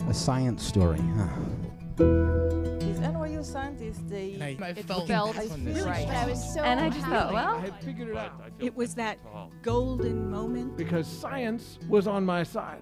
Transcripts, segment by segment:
A science story, huh? These NYU scientists, I felt really right. I was so And I just thought, well, I had figured it out. It was that golden moment. Because science was on my side.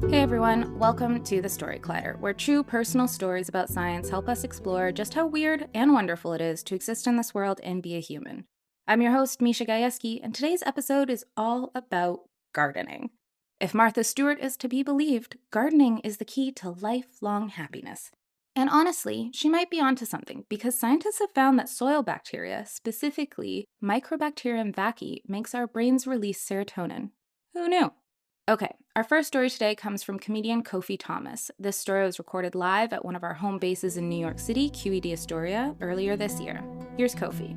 Hey everyone, welcome to The Story Collider, where true personal stories about science help us explore just how weird and wonderful it is to exist in this world and be a human. I'm your host, Misha Gajewski, and today's episode is all about gardening. If Martha Stewart is to be believed, gardening is the key to lifelong happiness. And honestly, she might be onto something, because scientists have found that soil bacteria, specifically Mycobacterium vaccae, makes our brains release serotonin. Who knew? Okay, our first story today comes from comedian Kofi Thomas. This story was recorded live at one of our home bases in New York City, QED Astoria, earlier this year. Here's Kofi.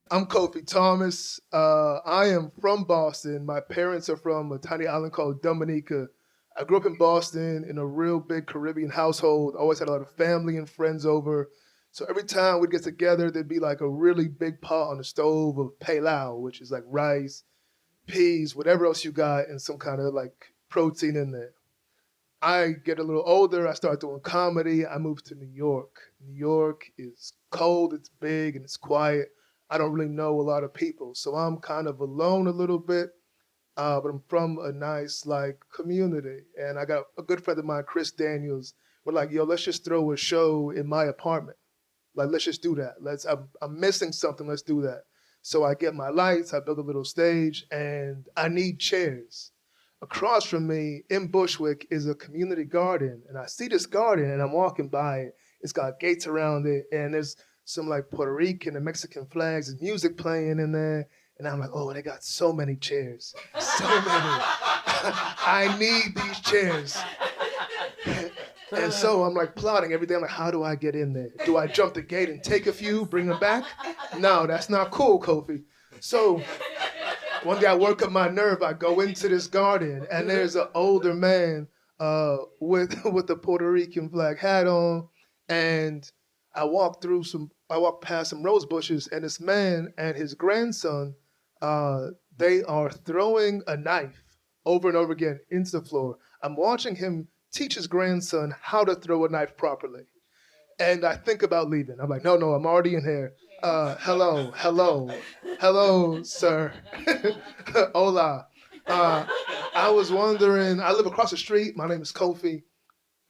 I'm Kofi Thomas. I am from Boston. My parents are from a tiny island called Dominica. I grew up in Boston in a real big Caribbean household. Always had a lot of family and friends over. So every time we'd get together, there'd be like a really big pot on the stove of pilau, which is like rice, peas, whatever else you got, and some kind of like protein in there. I get a little older. I start doing comedy. I moved to New York. New York is cold, it's big, and it's quiet. I don't really know a lot of people, so I'm kind of alone a little bit. But I'm from a nice community, and I got a good friend of mine, Chris Daniels. We're like, yo, let's just throw a show in my apartment. Like, let's just do that. I'm missing something. Let's do that. So I get my lights. I build a little stage, and I need chairs. Across from me in Bushwick is a community garden, and I see this garden, and I'm walking by it. It's got gates around it, and there's some Puerto Rican and Mexican flags and music playing in there. And I'm like, oh, they got so many chairs. So many. I need these chairs. And so I'm plotting every day. I'm like, how do I get in there? Do I jump the gate and take a few, bring them back? No, that's not cool, Kofi. So one day I work up my nerve. I go into this garden, and there's an older man with the Puerto Rican flag hat on. And I walk past some rose bushes, and this man and his grandson, they are throwing a knife over and over again into the floor. I'm watching him teach his grandson how to throw a knife properly. And I think about leaving. I'm like, no, I'm already in here. Hello, sir. Hola. I was wondering, I live across the street. My name is Kofi.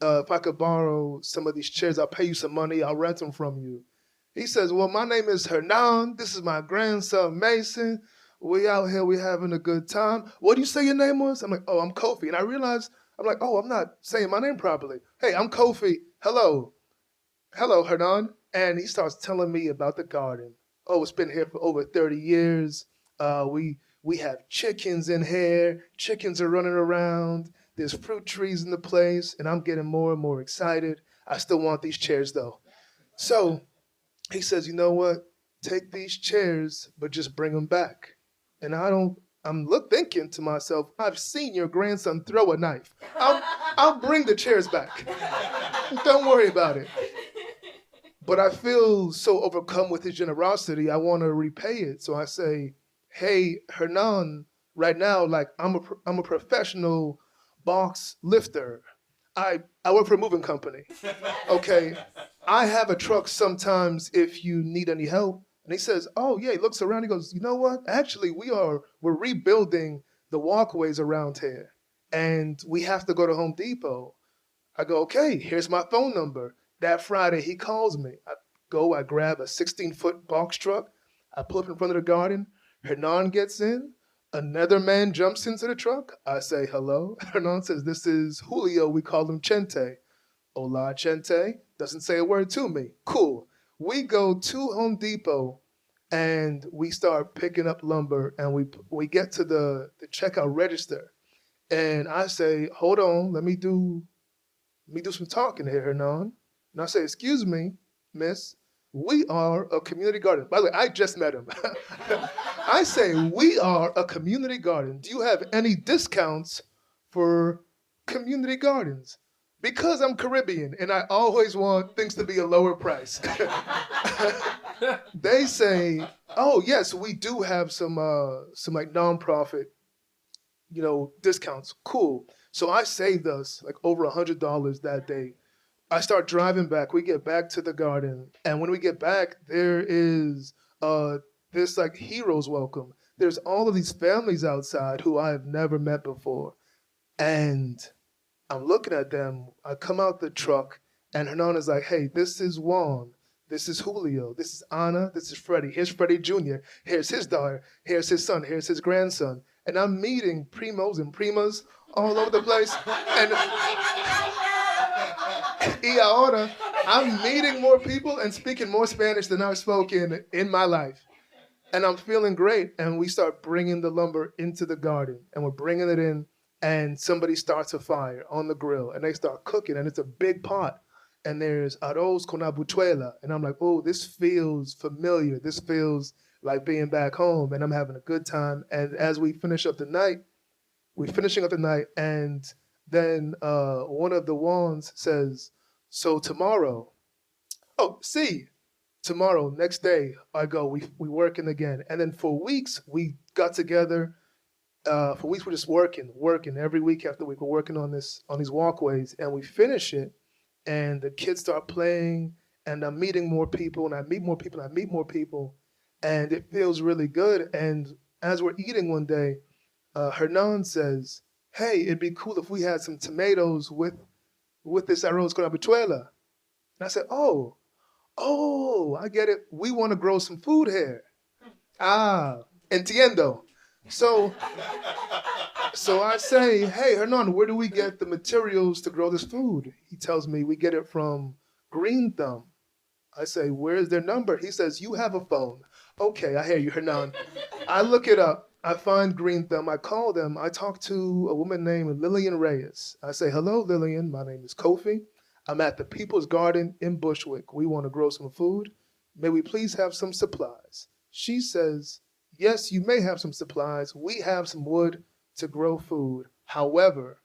If I could borrow some of these chairs, I'll pay you some money. I'll rent them from you. He says, well, my name is Hernan. This is my grandson, Mason. We out here, we having a good time. What do you say your name was? I'm like, oh, I'm Kofi. And I realized, I'm like, oh, I'm not saying my name properly. Hey, I'm Kofi. Hello, Hernan. And he starts telling me about the garden. Oh, it's been here for over 30 years. We have chickens in here. Chickens are running around. There's fruit trees in the place. And I'm getting more and more excited. I still want these chairs, though. So he says, you know what? Take these chairs, but just bring them back. And I'm thinking to myself, I've seen your grandson throw a knife. I'll bring the chairs back. Don't worry about it. But I feel so overcome with his generosity, I want to repay it. So I say, hey, Hernan, right now, I'm a professional box lifter. I work for a moving company. Okay. I have a truck sometimes if you need any help. And he says, oh, yeah, he looks around. He goes, you know what? Actually, we're rebuilding the walkways around here. And we have to go to Home Depot. I go, okay, here's my phone number. That Friday, he calls me. I grab a 16-foot box truck. I pull up in front of the garden. Hernan gets in. Another man jumps into the truck. I say, hello. Hernan says, this is Julio. We call him Chente. Hola, Chente. Doesn't say a word to me. Cool. We go to Home Depot and we start picking up lumber, and we get to the checkout register. And I say, hold on, let me do some talking here, Hernan. And I say, excuse me, miss, we are a community garden. By the way, I just met him. I say, we are a community garden. Do you have any discounts for community gardens because I'm Caribbean and I always want things to be a lower price. They say, oh yes, we do have some like nonprofit, discounts. Cool. So I saved us like over $100 that day. I start driving back. We get back to the garden, and when we get back, there is this like hero's welcome. There's all of these families outside who I have never met before, and I'm looking at them. I come out the truck, and Hernan is like, "Hey, this is Juan. This is Julio. This is Anna. This is Freddie. Here's Freddie Jr. Here's his daughter. Here's his son. Here's his grandson." And I'm meeting primos and primas all over the place, and y ahora, I'm meeting more people and speaking more Spanish than I've spoken in my life. And I'm feeling great. And we start bringing the lumber into the garden. And we're bringing it in. And somebody starts a fire on the grill. And they start cooking. And it's a big pot. And there's arroz con habichuela. And I'm like, oh, this feels familiar. This feels like being back home. And I'm having a good time. And as we finish up the night, we're finishing up the night. And then one of the wands says, so tomorrow, tomorrow, next day, I go, we working again. And then for weeks, we got together. For weeks, we're just working every week after week. We're working on these walkways, and we finish it. And the kids start playing, and I'm meeting more people, and I meet more people, and I meet more people. And it feels really good. And as we're eating one day, Hernan says, hey, it'd be cool if we had some tomatoes with this arroz con habichuela. And I said, oh, I get it. We want to grow some food here. Ah, entiendo. So I say, hey, Hernan, where do we get the materials to grow this food? He tells me we get it from Green Thumb. I say, where's their number? He says, you have a phone. Okay, I hear you, Hernan. I look it up. I find Green Thumb. I call them. I talk to a woman named Lillian Reyes. I say, hello, Lillian. My name is Kofi. I'm at the People's Garden in Bushwick. We want to grow some food. May we please have some supplies? She says, yes, you may have some supplies. We have some wood to grow food. However,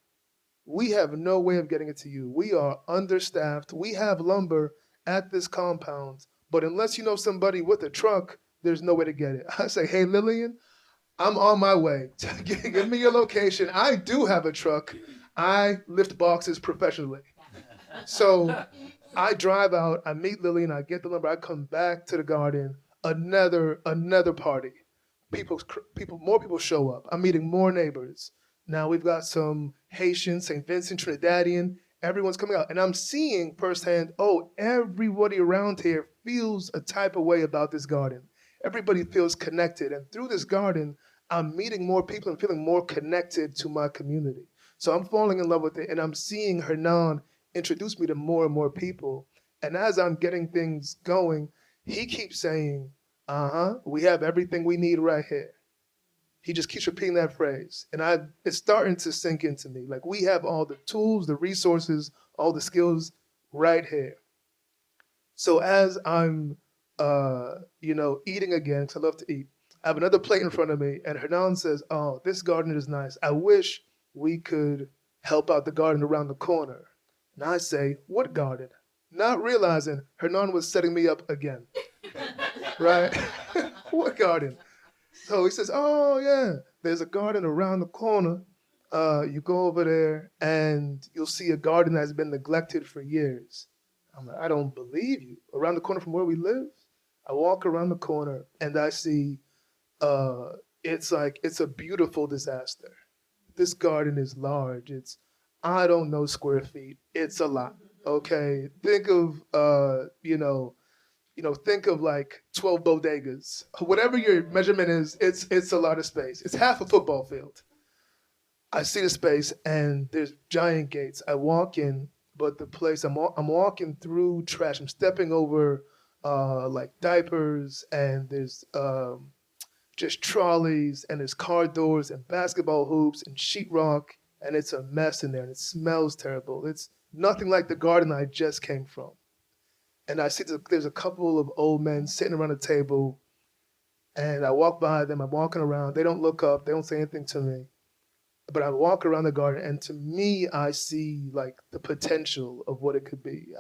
we have no way of getting it to you. We are understaffed. We have lumber at this compound, but unless you know somebody with a truck, there's no way to get it. I say, hey, Lillian, I'm on my way. Give me your location. I do have a truck. I lift boxes professionally. So I drive out, I meet Lillian, I get the lumber, I come back to the garden, another party. More people show up. I'm meeting more neighbors. Now we've got some Haitian, St. Vincent, Trinidadian, everyone's coming out. And I'm seeing firsthand, oh, everybody around here feels a type of way about this garden. Everybody feels connected. And through this garden, I'm meeting more people and feeling more connected to my community. So I'm falling in love with it, and I'm seeing Hernan introduce me to more and more people. And as I'm getting things going, he keeps saying, we have everything we need right here. He just keeps repeating that phrase. And it's starting to sink into me. Like, we have all the tools, the resources, all the skills right here. So as I'm, eating again, because I love to eat, I have another plate in front of me, and Hernan says, oh, this garden is nice. I wish we could help out the garden around the corner. And I say, what garden? Not realizing Hernan was setting me up again. Right? What garden? So he says, oh, yeah, there's a garden around the corner. You go over there, and you'll see a garden that's been neglected for years. I'm like, I don't believe you. Around the corner from where we live? I walk around the corner, and I see it's a beautiful disaster. This garden is large. It's, I don't know, square feet. It's a lot. Okay. Think of, think of like 12 bodegas. Whatever your measurement is, it's a lot of space. It's half a football field. I see the space, and there's giant gates. I walk in, but the place, I'm walking through trash. I'm stepping over like diapers, and there's just trolleys, and there's car doors and basketball hoops and sheetrock, and it's a mess in there, and it smells terrible. It's nothing like the garden I just came from. And I see there's a couple of old men sitting around a table, and I walk by them. I'm walking around. They don't look up. They don't say anything to me. But I walk around the garden, and to me, I see like the potential of what it could be.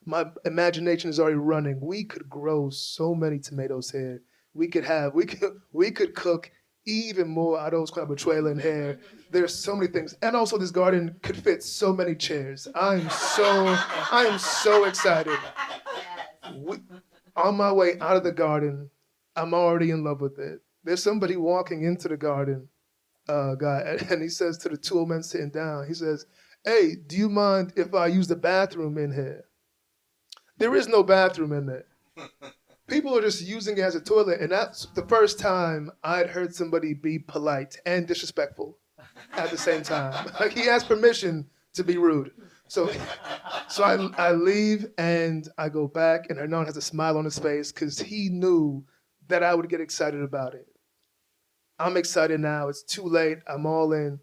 My imagination is already running. We could grow so many tomatoes here. We could cook even more arroz con habichuela in here. There's so many things, and also this garden could fit so many chairs. I am so excited. On my way out of the garden, I'm already in love with it. There's somebody walking into the garden, guy, and he says to the two old men sitting down, he says, "Hey, do you mind if I use the bathroom in here?" There is no bathroom in there. People are just using it as a toilet, and that's the first time I'd heard somebody be polite and disrespectful at the same time. Like he asked permission to be rude. So I leave and I go back, and Hernan has a smile on his face because he knew that I would get excited about it. I'm excited now. It's too late. I'm all in.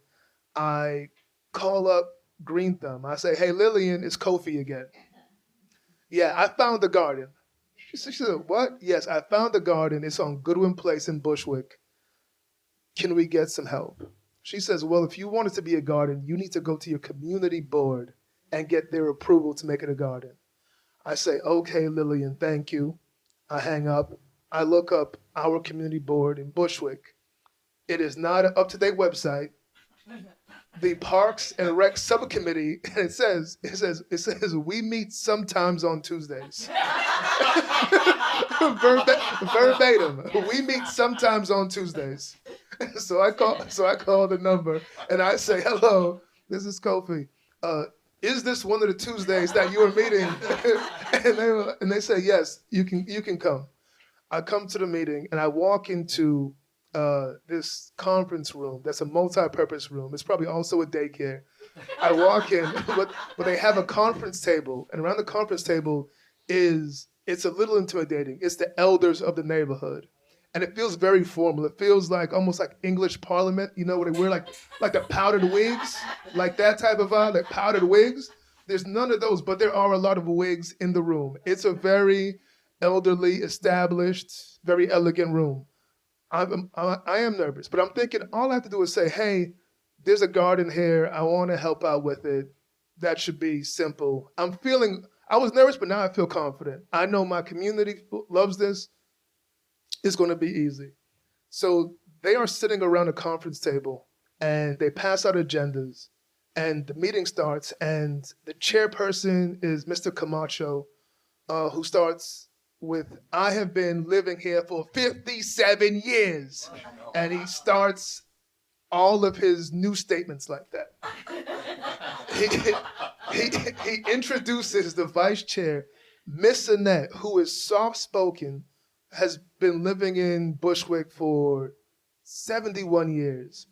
I call up Green Thumb. I say, "Hey, Lillian, it's Kofi again." "Yeah, I found the garden." She said, "What?" "Yes, I found the garden. It's on Goodwin Place in Bushwick. Can we get some help?" She says, "Well, if you want it to be a garden, you need to go to your community board and get their approval to make it a garden." I say, "Okay, Lillian, thank you." I hang up. I look up our community board in Bushwick. It is not an up-to-date website. The Parks and Rec Subcommittee, and it says, "We meet sometimes on Tuesdays." Verbatim. "We meet sometimes on Tuesdays." So I call the number and I say, "Hello, this is Kofi. Is this one of the Tuesdays that you are meeting?" and they say, "Yes, you can come." I come to the meeting and I walk into this conference room that's a multi-purpose room. It's probably also a daycare. I walk in, but they have a conference table, and around the conference table it's a little intimidating. It's the elders of the neighborhood. And it feels very formal. It feels like almost like English Parliament, you know, where they wear like the powdered wigs, like that type of vibe, like powdered wigs. There's none of those, but there are a lot of wigs in the room. It's a very elderly, established, very elegant room. I am nervous, but I'm thinking all I have to do is say, "Hey, there's a garden here. I want to help out with it." That should be simple. I was nervous, but now I feel confident. I know my community loves this. It's going to be easy. So they are sitting around a conference table, and they pass out agendas, and the meeting starts, and the chairperson is Mr. Camacho, who starts with, "I have been living here for 57 years. And he starts all of his new statements like that. He introduces the vice chair, Miss Annette, who is soft-spoken, has been living in Bushwick for 71 years.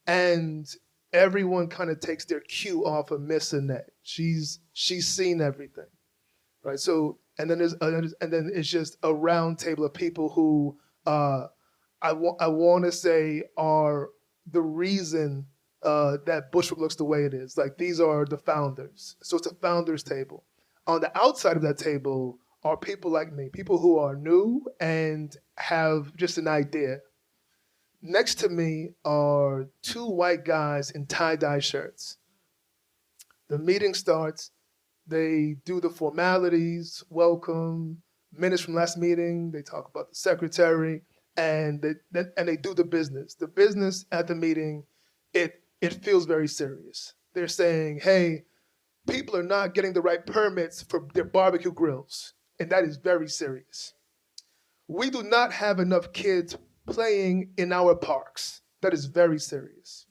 And everyone kind of takes their cue off of Miss Annette. She's seen everything, right? So, and then it's just a round table of people who I want to say are the reason that Bushwick looks the way it is. Like, these are the founders. So it's a founders table. On the outside of that table are people like me, people who are new and have just an idea. Next to me are two white guys in tie-dye shirts. The meeting starts. They do the formalities, welcome, minutes from last meeting. They talk about the secretary, and they do the business. The business at the meeting, it feels very serious. They're saying, hey, people are not getting the right permits for their barbecue grills, and that is very serious. We do not have enough kids playing in our parks. That is very serious.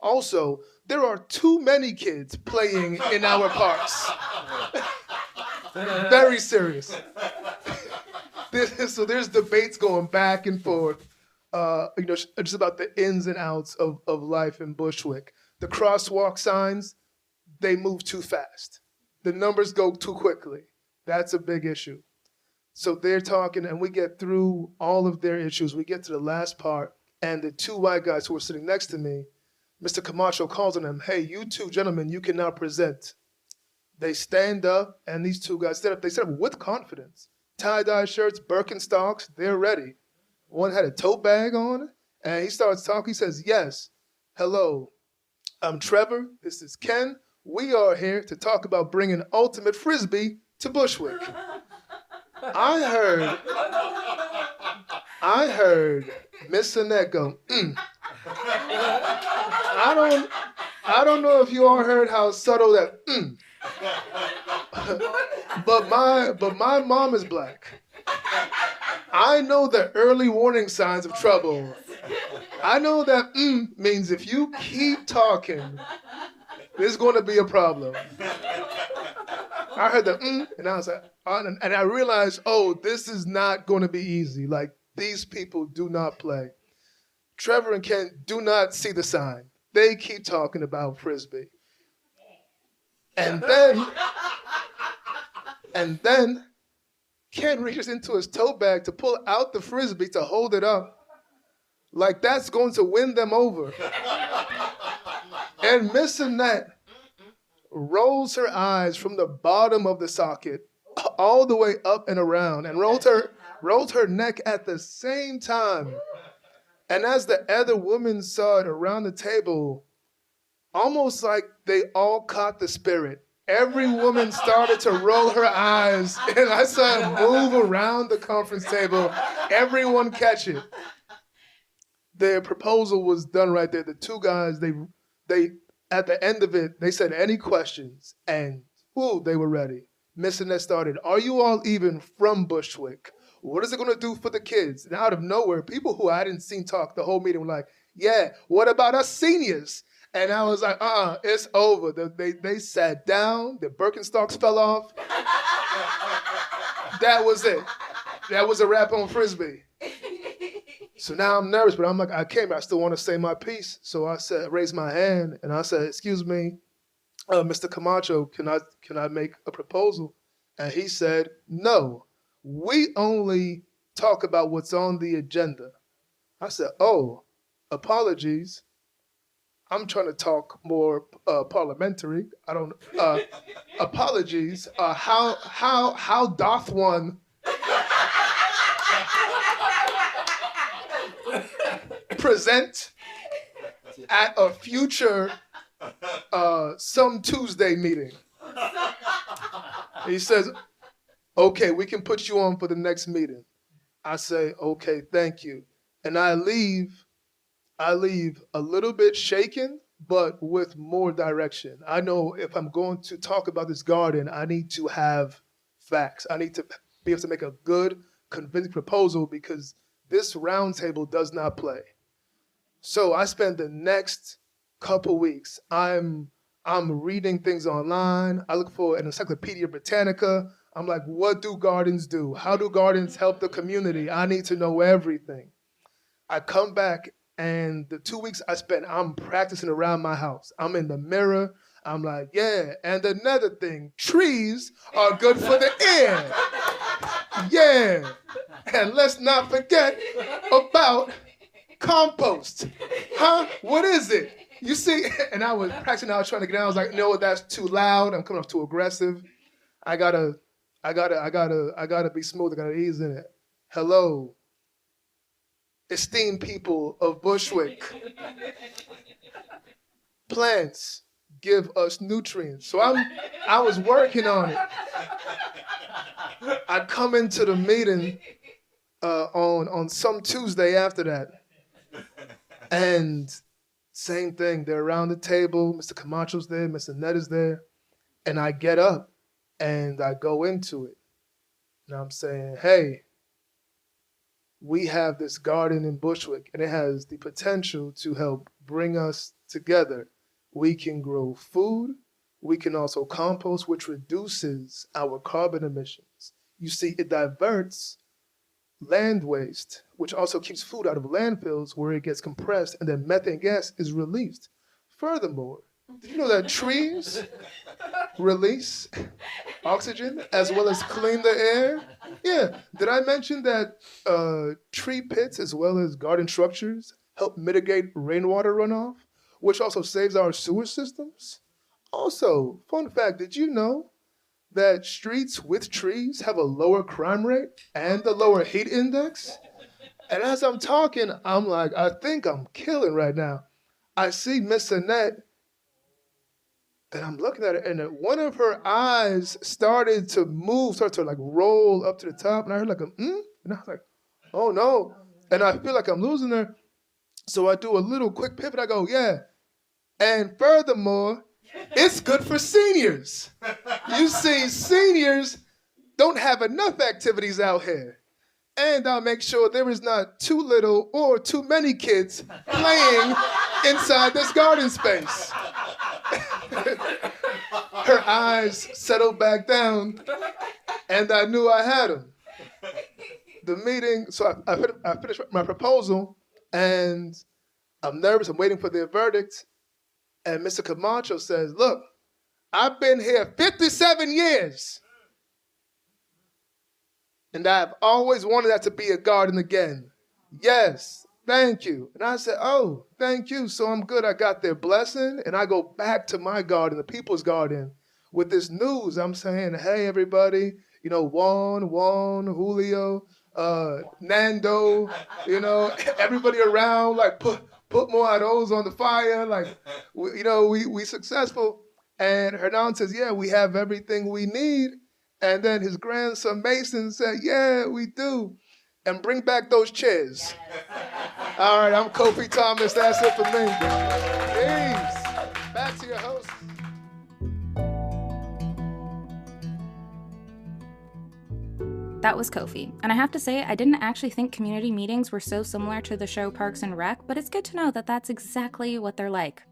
Also, there are too many kids playing in our parks. Very serious. So there's debates going back and forth, just about the ins and outs of life in Bushwick. The crosswalk signs, they move too fast. The numbers go too quickly. That's a big issue. So they're talking, and we get through all of their issues. We get to the last part, and the two white guys who were sitting next to me, Mr. Camacho calls on them, hey, you two gentlemen, you can now present. They stand up, and these two guys stand up. They stand up with confidence. Tie-dye shirts, Birkenstocks, they're ready. One had a tote bag on, and he starts talking. He says, yes, hello, I'm Trevor. This is Ken. We are here to talk about bringing ultimate frisbee to Bushwick. I heard Miss Annette go, I don't know if you all heard how subtle that but my mom is black. I know the early warning signs of trouble. I know that means if you keep talking, there's going to be a problem. I heard the and I was like, and I realized, oh, this is not going to be easy. Like, these people do not play. Trevor and Ken do not see the sign. They keep talking about frisbee. And then Ken reaches into his tote bag to pull out the frisbee to hold it up. Like that's going to win them over. And Miss Annette rolls her eyes from the bottom of the socket all the way up and around and rolled her neck at the same time. And as the other women saw it around the table, almost like they all caught the spirit, every woman started to roll her eyes, and I saw it move around the conference table. Everyone catch it. Their proposal was done right there. The two guys, they at the end of it, they said any questions, and they were ready. Miss Annette started, are you all even from Bushwick? What is it going to do for the kids? And out of nowhere, people who I hadn't seen talk the whole meeting were like, yeah, what about us seniors? And I was like, it's over. They sat down, the Birkenstocks fell off. That was it. That was a wrap on frisbee. So now I'm nervous, but I'm like, I came here, I still want to say my piece. So I raised my hand and I said, excuse me, Mr. Camacho, can I make a proposal? And he said, no, we only talk about what's on the agenda. I said, oh, apologies. I'm trying to talk more parliamentary. I don't. Apologies. How doth one present at a future some Tuesday meeting? He says, "Okay, we can put you on for the next meeting." I say, "Okay, thank you," and I leave a little bit shaken, but with more direction. I know if I'm going to talk about this garden, I need to have facts. I need to be able to make a good, convincing proposal because this roundtable does not play. So I spend the next couple weeks, I'm reading things online. I look for an Encyclopedia Britannica. I'm like, what do gardens do? How do gardens help the community? I need to know everything. I come back, and the 2 weeks I spent, I'm practicing around my house. I'm in the mirror. I'm like, yeah. And another thing, trees are good for the air. Yeah. And let's not forget about compost. Huh? What is it? You see, and I was practicing, I was trying to get out. I was like, no, that's too loud. I'm coming off too aggressive. I gotta be smooth. I gotta ease in it. Hello, esteemed people of Bushwick. Plants give us nutrients. So I was working on it. I come into the meeting on some Tuesday after that. And same thing, they're around the table. Mr. Camacho's there, Mr. Annette is there. And I get up and I go into it. And I'm saying, hey, we have this garden in Bushwick, and it has the potential to help bring us together. We can grow food. We can also compost, which reduces our carbon emissions. You see, it diverts land waste, which also keeps food out of landfills where it gets compressed, and then methane gas is released. Furthermore, did you know that trees release oxygen as well as clean the air? Yeah. Did I mention that tree pits as well as garden structures help mitigate rainwater runoff, which also saves our sewer systems? Also, fun fact, did you know that streets with trees have a lower crime rate and a lower heat index? And as I'm talking, I'm like, I think I'm killing right now. I see Miss Annette And I'm looking at her, and one of her eyes started to move, started to like roll up to the top. And I heard like and I was like, oh no. And I feel like I'm losing her. So I do a little quick pivot. I go, yeah. And furthermore, it's good for seniors. You see, seniors don't have enough activities out here. And I'll make sure there is not too little or too many kids playing inside this garden space. Her eyes settled back down, and I knew I had him. The meeting, so I finished my proposal, and I'm nervous. I'm waiting for their verdict. And Mr. Camacho says, look, I've been here 57 years. And I've always wanted that to be a garden again. Yes, thank you. And I said, oh, thank you. So I'm good. I got their blessing. And I go back to my garden, the people's garden, with this news. I'm saying, hey, everybody, Juan, Julio, Nando, everybody around, like, put more of those on the fire. Like, we successful. And Hernan says, yeah, we have everything we need. And then his grandson Mason said, yeah, we do. And bring back those chairs. All right, I'm Kofi Thomas. That's it for me. Peace. Back to your host. That was Kofi. And I have to say, I didn't actually think community meetings were so similar to the show Parks and Rec, but it's good to know that that's exactly what they're like.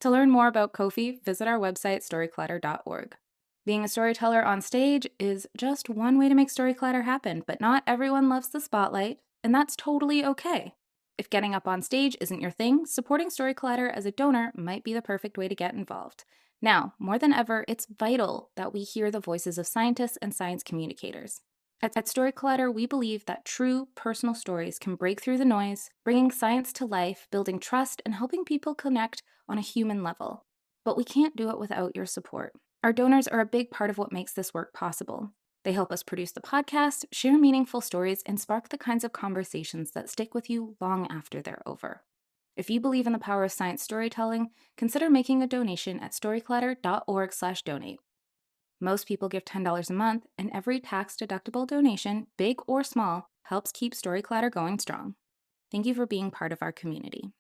To learn more about Kofi, visit our website, storyclatter.org. Being a storyteller on stage is just one way to make story clatter happen, but not everyone loves the spotlight, and that's totally okay. If getting up on stage isn't your thing, supporting Story Clatter as a donor might be the perfect way to get involved. Now, more than ever, it's vital that we hear the voices of scientists and science communicators. At Story Clatter, we believe that true personal stories can break through the noise, bringing science to life, building trust, and helping people connect on a human level. But we can't do it without your support. Our donors are a big part of what makes this work possible. They help us produce the podcast, share meaningful stories, and spark the kinds of conversations that stick with you long after they're over. If you believe in the power of science storytelling, consider making a donation at storyclatter.org/donate. Most people give $10 a month, and every tax-deductible donation, big or small, helps keep Story Clatter going strong. Thank you for being part of our community.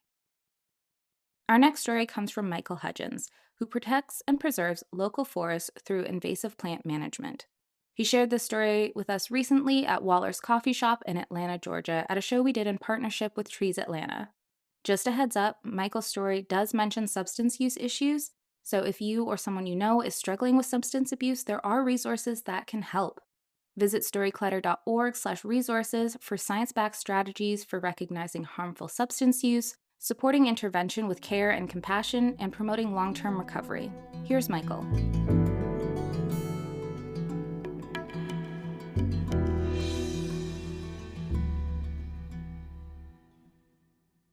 Our next story comes from Michael Hudgens, who protects and preserves local forests through invasive plant management. He shared this story with us recently at Waller's Coffee Shop in Atlanta, Georgia, at a show we did in partnership with Trees Atlanta. Just a heads up, Michael's story does mention substance use issues, so if you or someone you know is struggling with substance abuse, there are resources that can help. Visit storyclatter.org/resources for science-backed strategies for recognizing harmful substance use, supporting intervention with care and compassion, and promoting long-term recovery. Here's Michael.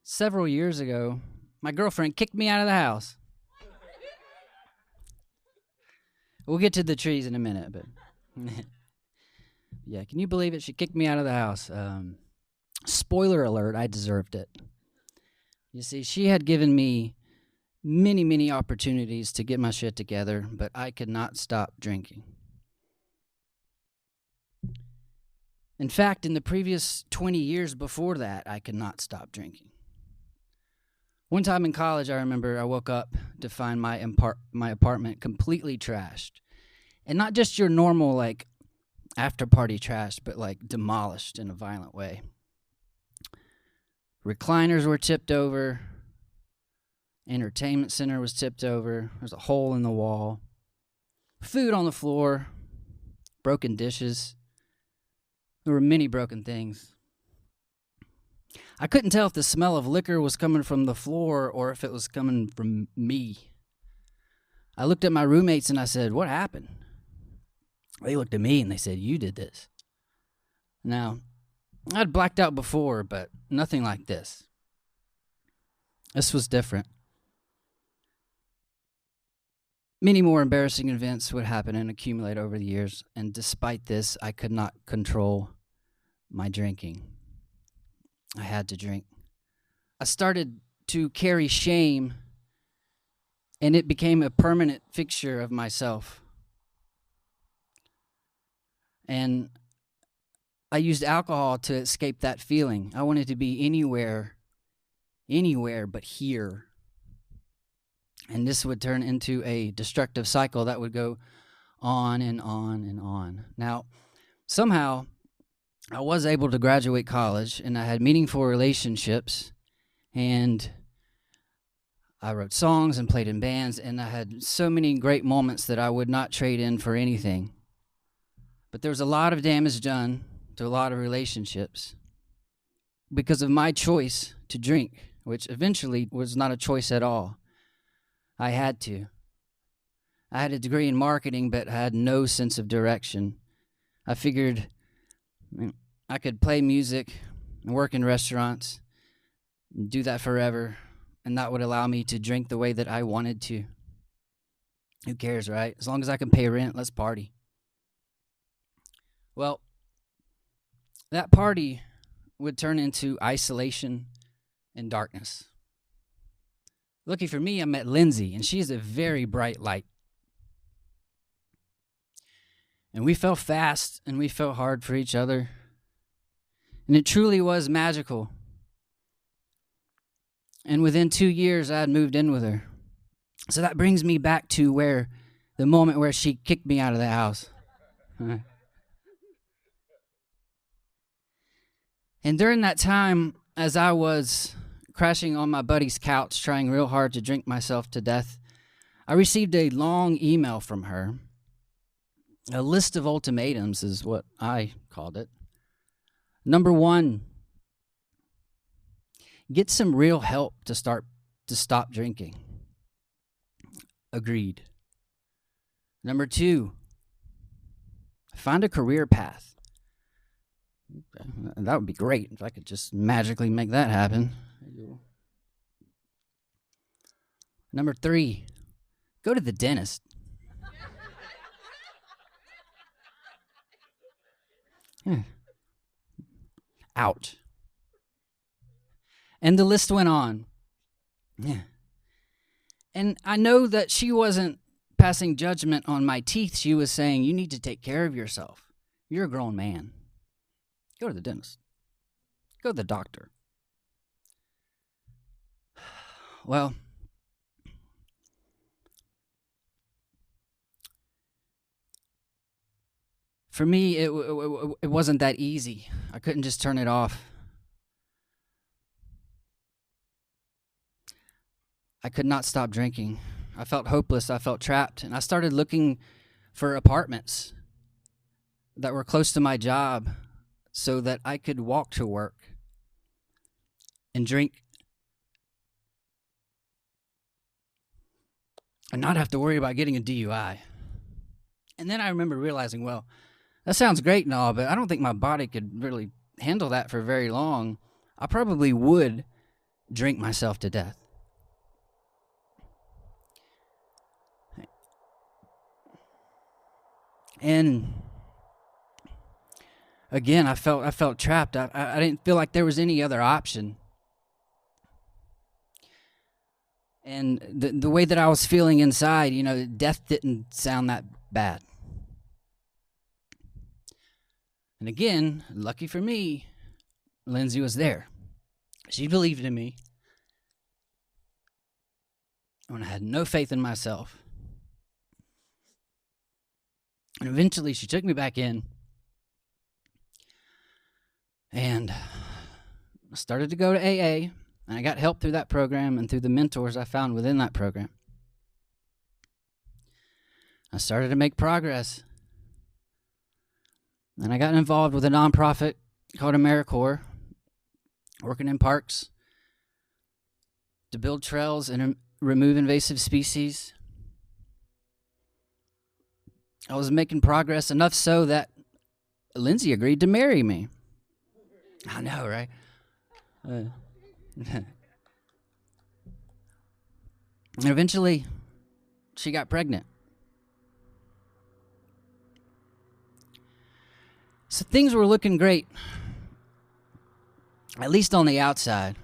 Several years ago, my girlfriend kicked me out of the house. We'll get to the trees in a minute, but yeah, can you believe it? She kicked me out of the house. Spoiler alert, I deserved it. You see, she had given me many, many opportunities to get my shit together, but I could not stop drinking. In fact, in the previous 20 years before that, I could not stop drinking. One time in college, I remember I woke up to find my apartment completely trashed. And not just your normal, after-party trash, but, demolished in a violent way. Recliners were tipped over. Entertainment center was tipped over. There's a hole in the wall. Food on the floor. Broken dishes. There were many broken things. I couldn't tell if the smell of liquor was coming from the floor or if it was coming from me. I looked at my roommates and I said, "What happened?" They looked at me and they said, "You did this." Now, I'd blacked out before, but nothing like this. This was different. Many more embarrassing events would happen and accumulate over the years, and despite this, I could not control my drinking. I had to drink. I started to carry shame And it became a permanent fixture of myself. And I used alcohol to escape that feeling. I wanted to be anywhere but here. And this would turn into a destructive cycle that would go on and on and on. Now, somehow, I was able to graduate college, and I had meaningful relationships, and I wrote songs and played in bands, and I had so many great moments that I would not trade in for anything. But there was a lot of damage done to a lot of relationships because of my choice to drink, which eventually was not a choice at all. I had to. I had a degree in marketing, but I had no sense of direction. I figured I could play music and work in restaurants and do that forever, and that would allow me to drink the way that I wanted to. Who cares, right? As long as I can pay rent, let's party. Well, that party would turn into isolation and darkness. Lucky for me, I met Lindsay, and she's a very bright light. And we fell fast, and we fell hard for each other. And it truly was magical. And within 2 years, I had moved in with her. So that brings me back to the moment where she kicked me out of the house. And during that time, as I was crashing on my buddy's couch, trying real hard to drink myself to death, I received a long email from her. A list of ultimatums is what I called it. Number 1, get some real help to stop drinking. Agreed. Number 2, find a career path. That would be great if I could just magically make that happen. Number 3, go to the dentist. Ouch. And the list went on. Yeah. And I know that she wasn't passing judgment on my teeth. She was saying, you need to take care of yourself. You're a grown man. Go to the dentist. Go to the doctor. Well, for me, it wasn't that easy. I couldn't just turn it off. I could not stop drinking. I felt hopeless. I felt trapped. And I started looking for apartments that were close to my job so that I could walk to work and drink and not have to worry about getting a DUI. And then I remember realizing, well, that sounds great and all, but I don't think my body could really handle that for very long. I probably would drink myself to death. And again, I felt trapped. I didn't feel like there was any other option. And the way that I was feeling inside, death didn't sound that bad. And again, lucky for me, Lindsay was there. She believed in me when I had no faith in myself. And eventually she took me back in, and I started to go to AA, and I got help through that program and through the mentors I found within that program. I started to make progress, and I got involved with a nonprofit called AmeriCorps, working in parks to build trails and remove invasive species. I was making progress enough so that Lindsay agreed to marry me. I know, right? And eventually, she got pregnant. So things were looking great, at least on the outside.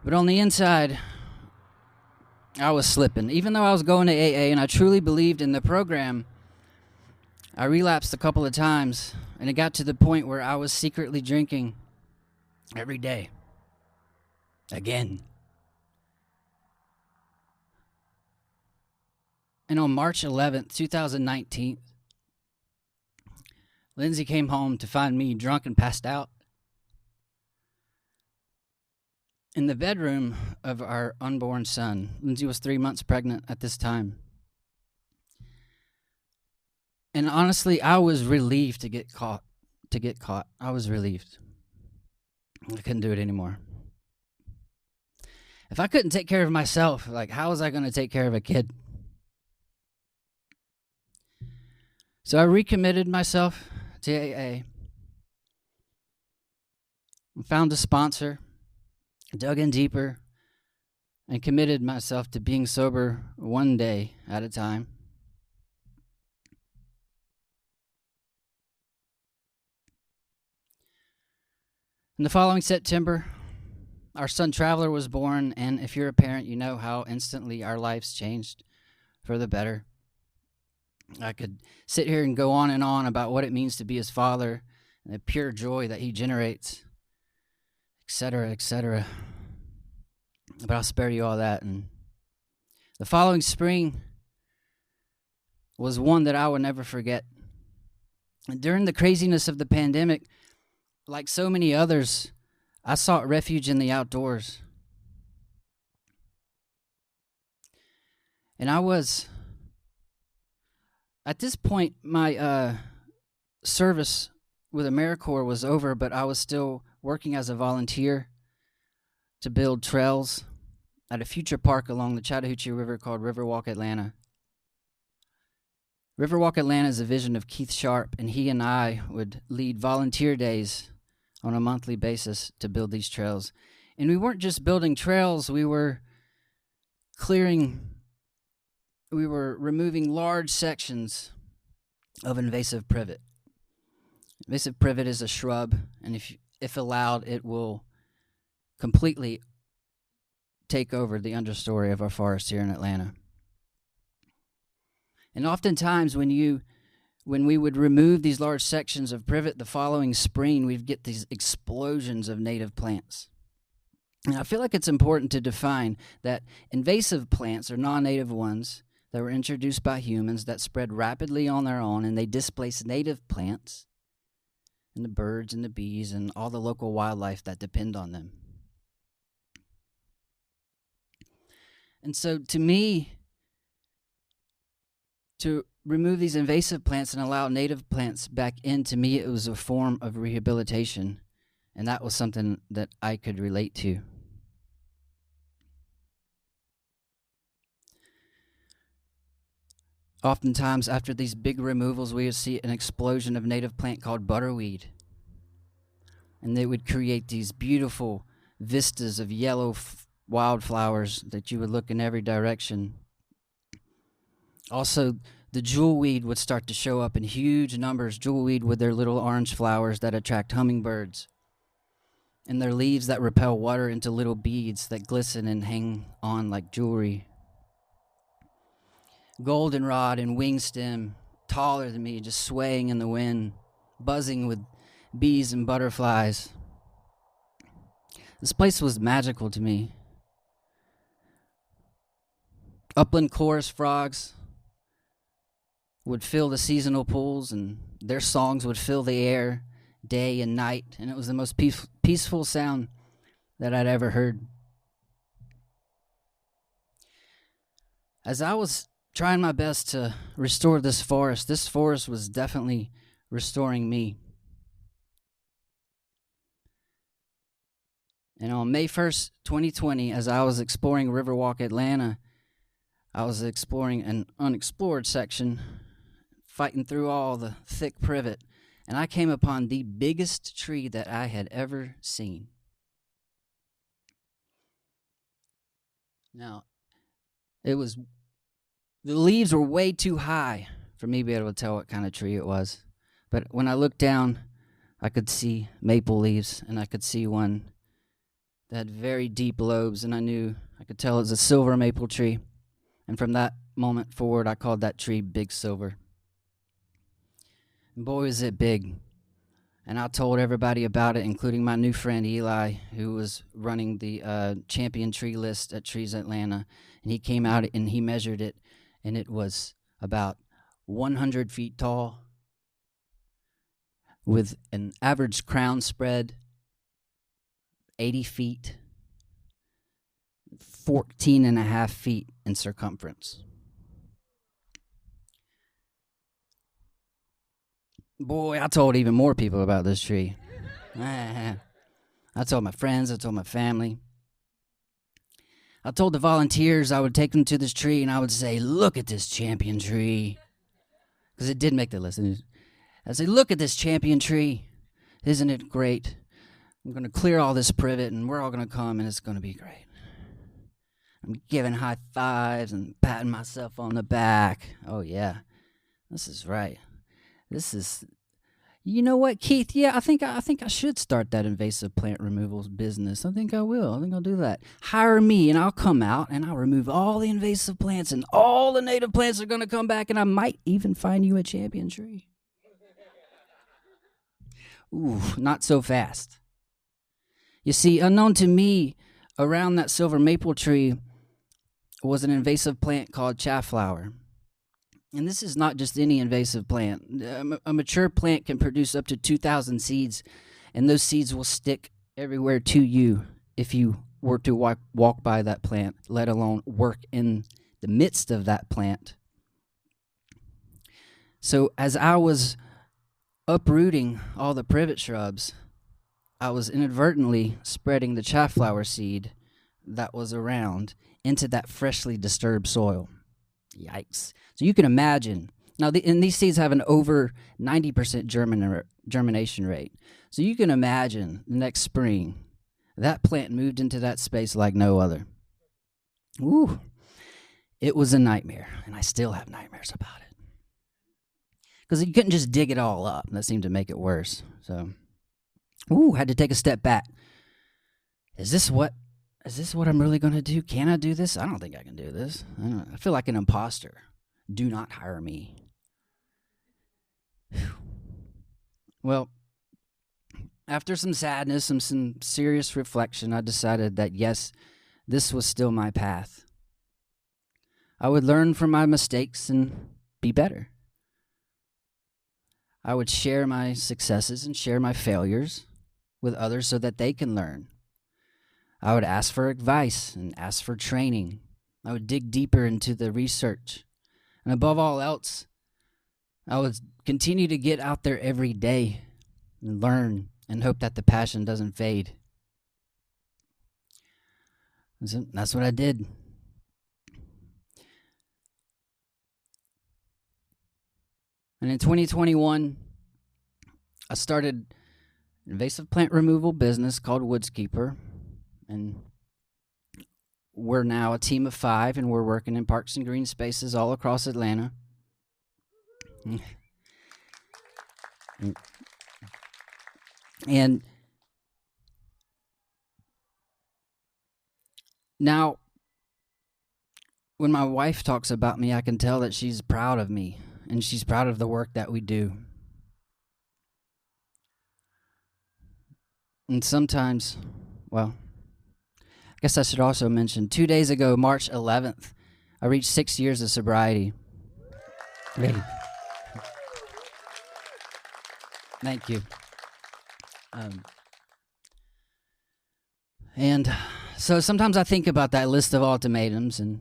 But on the inside, I was slipping. Even though I was going to AA and I truly believed in the program, I relapsed a couple of times, and it got to the point where I was secretly drinking every day. Again. And on March 11th, 2019, Lindsay came home to find me drunk and passed out in the bedroom of our unborn son. Lindsay was 3 months pregnant at this time. And honestly, I was relieved to get caught. I was relieved. I couldn't do it anymore. If I couldn't take care of myself, like, how was I going to take care of a kid? So I recommitted myself to AA. Found a sponsor, dug in deeper, and committed myself to being sober one day at a time. In the following September, our son Traveler was born, and if you're a parent, you know how instantly our lives changed for the better. I could sit here and go on and on about what it means to be his father and the pure joy that he generates, etc., etc. But I'll spare you all that. And the following spring was one that I will never forget. During the craziness of the pandemic, like so many others, I sought refuge in the outdoors. And I was, at this point, my service with AmeriCorps was over, but I was still working as a volunteer to build trails at a future park along the Chattahoochee River called Riverwalk Atlanta. Riverwalk Atlanta is a vision of Keith Sharp, and he and I would lead volunteer days on a monthly basis to build these trails. And we weren't just building trails, we were removing large sections of invasive privet. Invasive privet is a shrub, and if allowed, it will completely take over the understory of our forest here in Atlanta. And oftentimes when we would remove these large sections of privet the following spring, we'd get these explosions of native plants. And I feel like it's important to define that invasive plants are non-native ones that were introduced by humans that spread rapidly on their own, and they displace native plants and the birds and the bees and all the local wildlife that depend on them. And so to me, to remove these invasive plants and allow native plants back in, to me, it was a form of rehabilitation, and that was something that I could relate to. Oftentimes, after these big removals, we would see an explosion of native plant called butterweed, and they would create these beautiful vistas of yellow wildflowers that you would look in every direction. Also, the jewelweed would start to show up in huge numbers, jewelweed with their little orange flowers that attract hummingbirds, and their leaves that repel water into little beads that glisten and hang on like jewelry. Goldenrod and wingstem, taller than me, just swaying in the wind, buzzing with bees and butterflies. This place was magical to me. Upland chorus frogs would fill the seasonal pools, and their songs would fill the air day and night, and it was the most peaceful sound that I'd ever heard. As I was trying my best to restore this forest was definitely restoring me. And on May 1st, 2020, as I was exploring Riverwalk Atlanta, I was exploring an unexplored section, fighting through all the thick privet, and I came upon the biggest tree that I had ever seen. Now, the leaves were way too high for me to be able to tell what kind of tree it was. But when I looked down, I could see maple leaves, and I could see one that had very deep lobes, and I knew I could tell it was a silver maple tree. And from that moment forward, I called that tree Big Silver. And boy, was it big. And I told everybody about it, including my new friend Eli, who was running the champion tree list at Trees Atlanta. And he came out and he measured it, and it was about 100 feet tall, with an average crown spread 80 feet, 14 and a half feet in circumference. Boy, I told even more people about this tree. I told my friends, I told my family. I told the volunteers I would take them to this tree and I would say, look at this champion tree. Because it did make the list. I'd say, look at this champion tree. Isn't it great? I'm going to clear all this privet and we're all going to come and it's going to be great. I'm giving high fives and patting myself on the back. Oh, yeah. This is right. This is, you know what, Keith? Yeah, I think I should start that invasive plant removal business. I think I will. I think I'll do that. Hire me, and I'll come out, and I'll remove all the invasive plants, and all the native plants are going to come back, and I might even find you a champion tree. Ooh, not so fast. You see, unknown to me, around that silver maple tree was an invasive plant called chafflower. And this is not just any invasive plant. A mature plant can produce up to 2,000 seeds, and those seeds will stick everywhere to you if you were to walk by that plant, let alone work in the midst of that plant. So as I was uprooting all the privet shrubs, I was inadvertently spreading the chafflower seed that was around into that freshly disturbed soil. Yikes. So you can imagine. Now, and these seeds have an over 90% germination rate. So you can imagine the next spring, that plant moved into that space like no other. Ooh. It was a nightmare, and I still have nightmares about it. Because you couldn't just dig it all up. That seemed to make it worse. So, had to take a step back. Is this what I'm really going to do? Can I do this? I don't think I can do this. I feel like an imposter. Do not hire me. Whew. Well, after some sadness, some serious reflection, I decided that yes, this was still my path. I would learn from my mistakes and be better. I would share my successes and share my failures with others so that they can learn. I would ask for advice and ask for training. I would dig deeper into the research. And above all else, I would continue to get out there every day and learn and hope that the passion doesn't fade. So that's what I did. And in 2021, I started an invasive plant removal business called Woodskeeper. And we're now a team of 5, and we're working in parks and green spaces all across Atlanta. And now, when my wife talks about me, I can tell that she's proud of me, and she's proud of the work that we do. And sometimes, well, I guess I should also mention, 2 days ago, March 11th, I reached 6 years of sobriety. Thank you. And so sometimes I think about that list of ultimatums and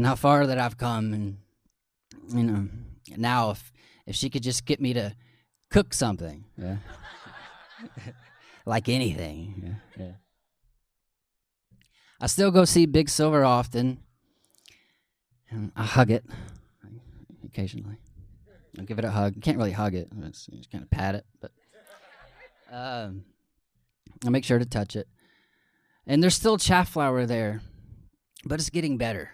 how far that I've come, and you know, now if she could just get me to cook something, yeah. Like anything, yeah. I still go see Big Silver often, and I hug it occasionally. I give it a hug. You can't really hug it. You just kind of pat it, but I make sure to touch it. And there's still chafflower there, but it's getting better.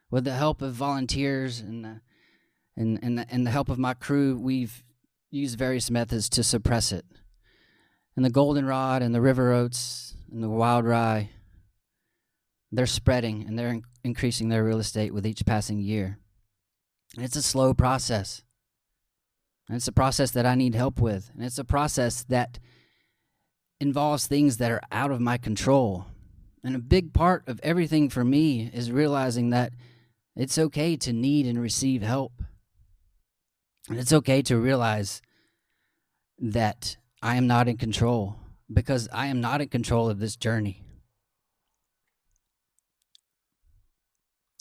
With the help of volunteers and the help of my crew, we've used various methods to suppress it. And the goldenrod and the river oats and the wild rye they're spreading and they're increasing their real estate with each passing year. And it's a slow process. And it's a process that I need help with. And it's a process that involves things that are out of my control. And a big part of everything for me is realizing that it's okay to need and receive help. And it's okay to realize that I am not in control, because I am not in control of this journey.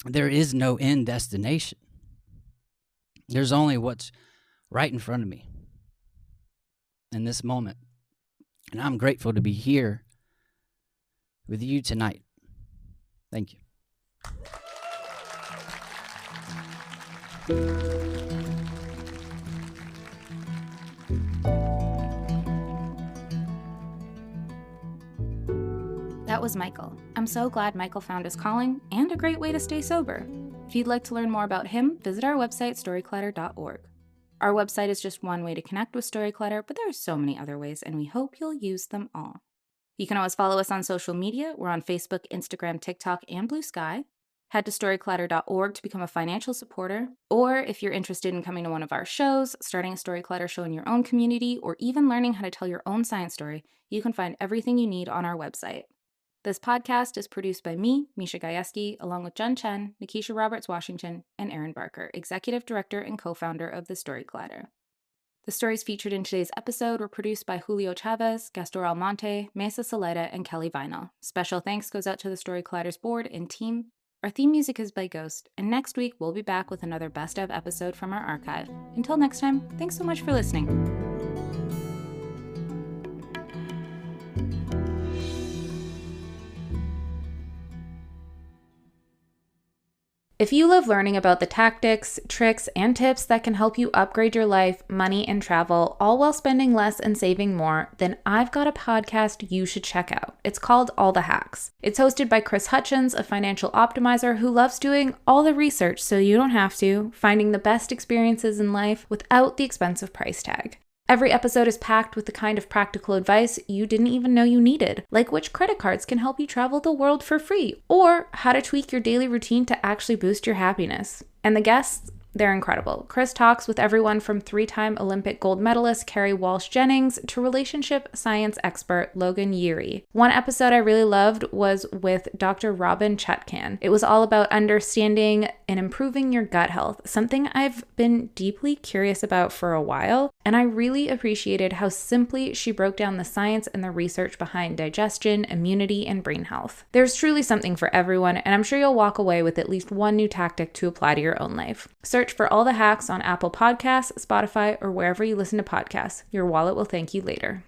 There is no end destination. There's only what's right in front of me in this moment. And I'm grateful to be here with you tonight. Thank you. That was Michael. I'm so glad Michael found his calling and a great way to stay sober. If you'd like to learn more about him, visit our website, storyclatter.org. Our website is just one way to connect with Storyclatter, but there are so many other ways, and we hope you'll use them all. You can always follow us on social media. We're on Facebook, Instagram, TikTok, and Blue Sky. Head to storyclatter.org to become a financial supporter. Or if you're interested in coming to one of our shows, starting a Storyclatter show in your own community, or even learning how to tell your own science story, you can find everything you need on our website. This podcast is produced by me, Misha Gajewski, along with Jen Chen, Nikisha Roberts-Washington, and Aaron Barker, Executive Director and co-founder of the Storyclatter. The stories featured in today's episode were produced by Julio Chavez, Gastor Almonte, Mesa Saleta, and Kelly Vinyl. Special thanks goes out to the Storyclatter's board and team. Our theme music is by Ghost, and next week we'll be back with another Best Of episode from our archive. Until next time, thanks so much for listening. If you love learning about the tactics, tricks, and tips that can help you upgrade your life, money, and travel, all while spending less and saving more, then I've got a podcast you should check out. It's called All the Hacks. It's hosted by Chris Hutchins, a financial optimizer who loves doing all the research so you don't have to, finding the best experiences in life without the expensive price tag. Every episode is packed with the kind of practical advice you didn't even know you needed, like which credit cards can help you travel the world for free, or how to tweak your daily routine to actually boost your happiness. And the guests? They're incredible. Chris talks with everyone from 3-time Olympic gold medalist Carrie Walsh Jennings to relationship science expert Logan Yeary. One episode I really loved was with Dr. Robin Chutkan. It was all about understanding and improving your gut health, something I've been deeply curious about for a while, and I really appreciated how simply she broke down the science and the research behind digestion, immunity, and brain health. There's truly something for everyone, and I'm sure you'll walk away with at least one new tactic to apply to your own life. Search for All the Hacks on Apple Podcasts, Spotify, or wherever you listen to podcasts. Your wallet will thank you later.